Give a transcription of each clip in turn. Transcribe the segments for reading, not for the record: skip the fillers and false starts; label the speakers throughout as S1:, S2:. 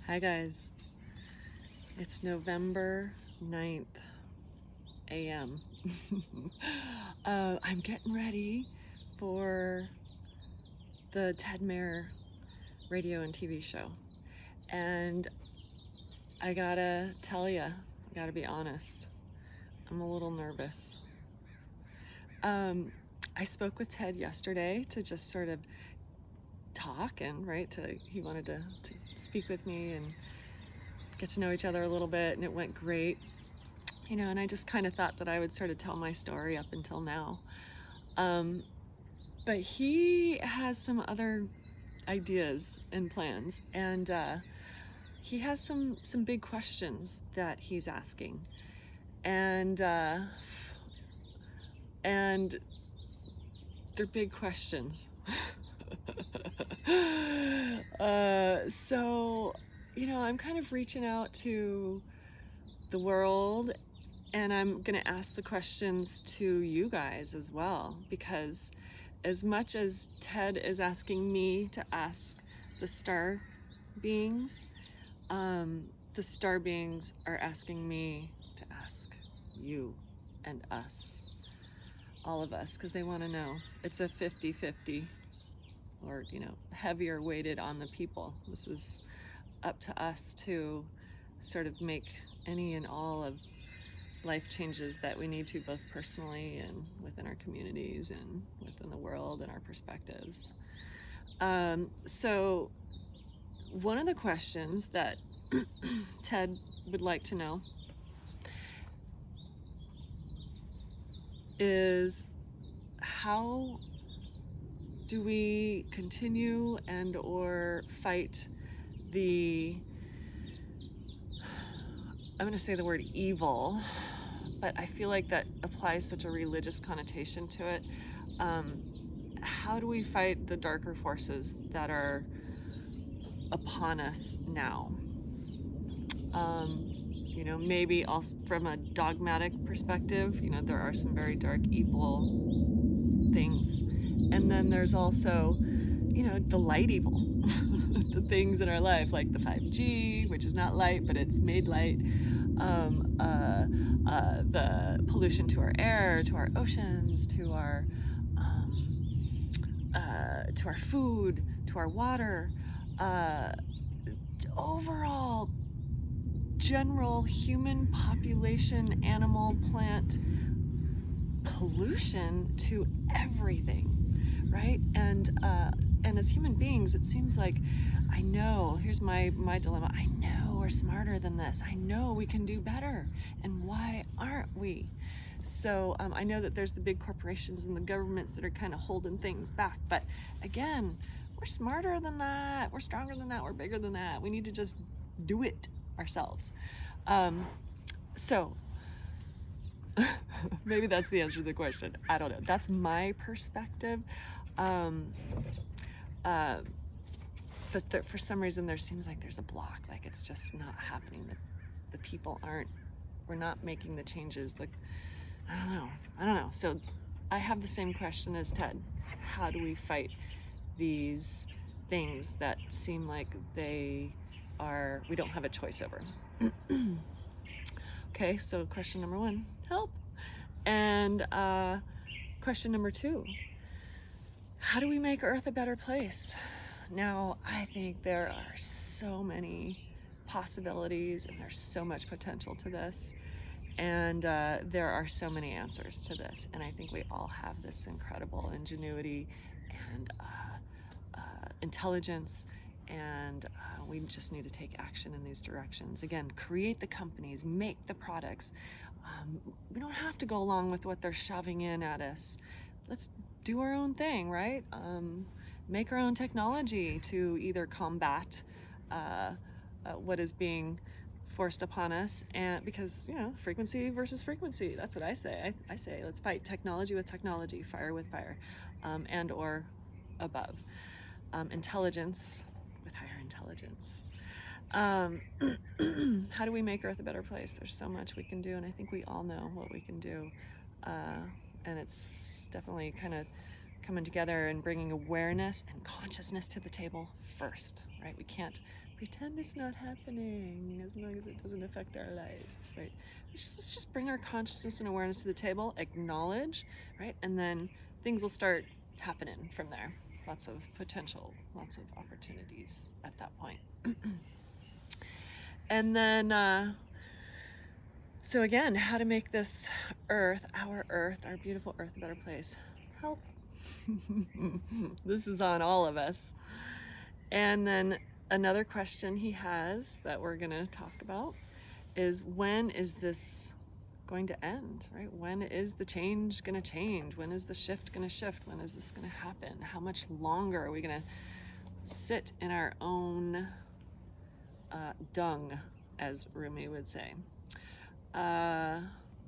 S1: Hi guys, it's November 9th a.m. I'm getting ready for the Ted Mahr radio and TV show, and I gotta tell ya, I gotta be honest, I'm a little nervous. I spoke with Ted yesterday to just sort of talk and he wanted to speak with me and get to know each other a little bit, and it went great. And I just kind of thought that I would sort of tell my story up until now. But he has some other ideas and plans, and he has some big questions that he's asking, and they're big questions. So, I'm kind of reaching out to the world, and I'm gonna ask the questions to you guys as well, because as much as Ted is asking me to ask the star beings, the star beings are asking me to ask you and us, all of us, because they want to know. It's a 50-50, or heavier weighted on the people. This is up to us to sort of make any and all of life changes that we need to, both personally and within our communities and within the world and our perspectives. So one of the questions that Ted would like to know is, how do we continue and or fight the, I'm going to say the word evil, but I feel like that applies such a religious connotation to it. How do we fight the darker forces that are upon us now? Maybe also from a dogmatic perspective, there are some very dark, evil things. And then there's also, the light evil, the things in our life, like the 5G, which is not light, but it's made light. The pollution to our air, to our oceans, to our food, to our water, overall general human population, animal, plant pollution to everything, right? And as human beings, it seems like, I know, here's my dilemma, I know we're smarter than this, I know we can do better, and why aren't we? So I know that there's the big corporations and the governments that are kind of holding things back, but again, we're smarter than that, we're stronger than that, we're bigger than that. We need to just do it ourselves. So maybe that's the answer to the question. I don't know. That's my perspective. But for some reason, there seems like there's a block, like it's just not happening. The people we're not making the changes. Like, I don't know. So I have the same question as Ted. How do we fight these things that seem like we don't have a choice over? Okay, so question number one, help. And question number two, how do we make Earth a better place? Now, I think there are so many possibilities, and there's so much potential to this, and there are so many answers to this, and I think we all have this incredible ingenuity and intelligence, and we just need to take action in these directions. Again, create the companies, make the products. We don't have to go along with what they're shoving in at us. Let's do our own thing, right? Make our own technology to either combat what is being forced upon us, and because frequency versus frequency, that's what I say. I say let's fight technology with technology, fire with fire, and or above. Intelligence with higher intelligence. How do we make Earth a better place? There's so much we can do, and I think we all know what we can do, and it's definitely kind of coming together and bringing awareness and consciousness to the table first, right? We can't Pretend it's not happening as long as it doesn't affect our life, right? Let's just bring our consciousness and awareness to the table, acknowledge, right? And then things will start happening from there. Lots of potential, lots of opportunities at that point. And then, so again, how to make this earth, our beautiful earth, a better place. Help. This is on all of us. And then another question he has that we're going to talk about is, when is this going to end, right? When is the change going to change? When is the shift going to shift? When is this going to happen? How much longer are we going to sit in our own dung, as Rumi would say?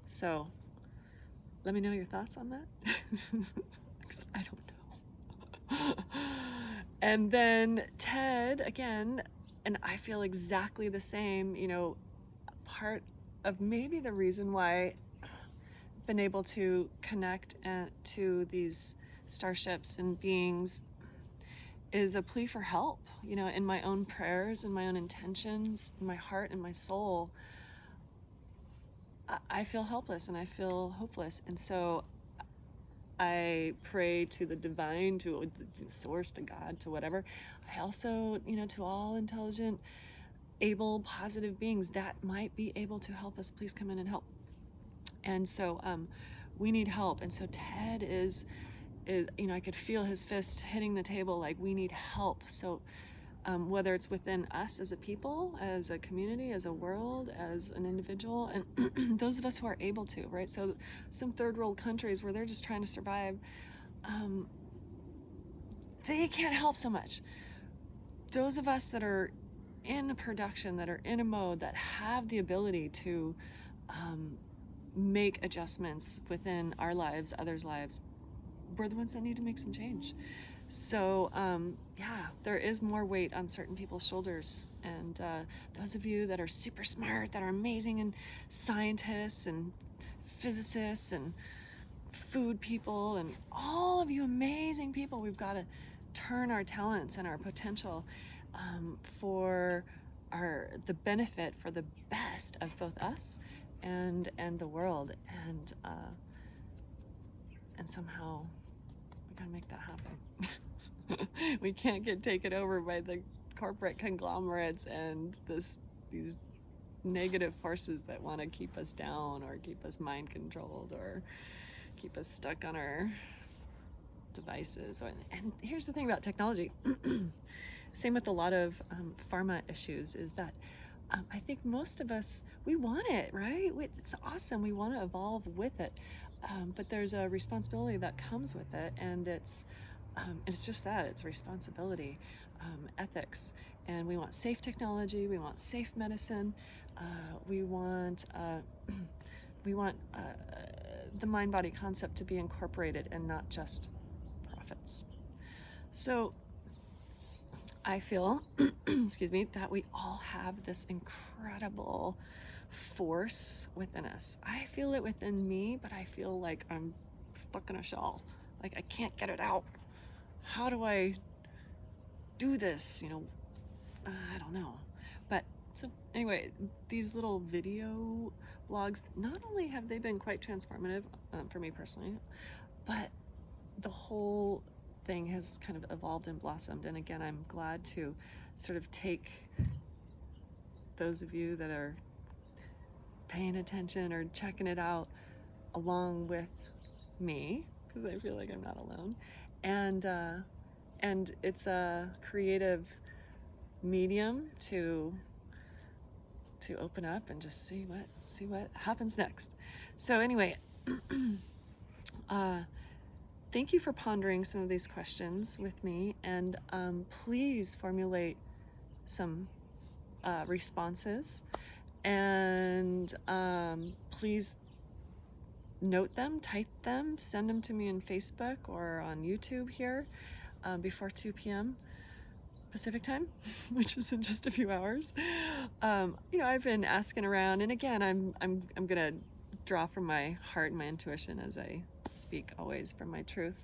S1: So let me know your thoughts on that, because I don't know. And then Ted, again, and I feel exactly the same, you know, part of maybe the reason why I've been able to connect to these starships and beings is a plea for help, you know, in my own prayers and my own intentions, in my heart and my soul. I feel helpless and I feel hopeless. And so I pray to the divine, to the source, to God, to whatever. I also, you know, to all intelligent, able, positive beings that might be able to help us, please come in and help. And so we need help. And so Ted is, you know, I could feel his fist hitting the table, like we need help. So whether it's within us as a people, as a community, as a world, as an individual, and those of us who are able to, right? So some third world countries where they're just trying to survive, they can't help so much. Those of us that are in a production, that are in a mode, that have the ability to make adjustments within our lives, others' lives, we're the ones that need to make some change. So yeah, there is more weight on certain people's shoulders, and those of you that are super smart, that are amazing, and scientists and physicists and food people, and all of you amazing people, we've got to turn our talents and our potential for the benefit, for the best of both us and the world, and somehow we gotta make that happen. We can't get taken over by the corporate conglomerates and these negative forces that want to keep us down, or keep us mind controlled, or keep us stuck on our devices. And here's the thing about technology. Same with a lot of pharma issues, is that I think most of us, we want it, right? It's awesome. We want to evolve with it. But there's a responsibility that comes with it, and it's just that, it's responsibility, ethics. And we want safe technology, we want safe medicine, we want the mind-body concept to be incorporated and not just profits. So I feel, excuse me, that we all have this incredible force within us. I feel it within me, but I feel like I'm stuck in a shell. Like I can't get it out. How do I do this? You know, I don't know. But so anyway, these little video blogs, not only have they been quite transformative for me personally, but the whole thing has kind of evolved and blossomed. And again, I'm glad to sort of take those of you that are paying attention or checking it out along with me, because I feel like I'm not alone. And it's a creative medium to open up and just see what happens next. So anyway, thank you for pondering some of these questions with me, and please formulate some responses, and please note them, type them, send them to me on Facebook or on YouTube here before 2 p.m. Pacific time, which is in just a few hours. You know, I've been asking around, and again, I'm gonna draw from my heart and my intuition as I speak, always from my truth.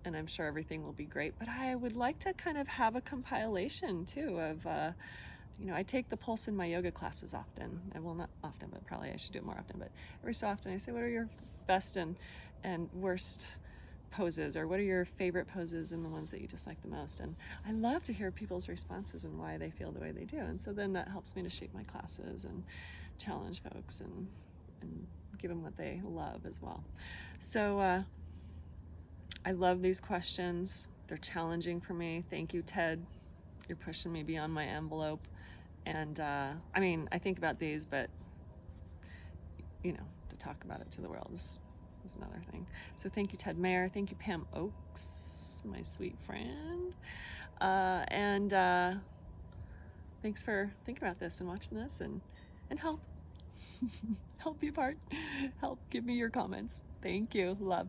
S1: and I'm sure everything will be great. But I would like to kind of have a compilation too of, I take the pulse in my yoga classes often. Well, not often, but probably I should do it more often. But every so often I say, what are your best and worst poses, or what are your favorite poses and the ones that you dislike the most? And I love to hear people's responses and why they feel the way they do. And so then that helps me to shape my classes and challenge folks and give them what they love as well. So I love these questions. They're challenging for me. Thank you, Ted. You're pushing me beyond my envelope. And I think about these, but to talk about it to the world is another thing. So thank you, Ted Mahr. Thank you, Pam Oakes, my sweet friend. And thanks for thinking about this and watching this and help. Help be part. Help give me your comments. Thank you. Love.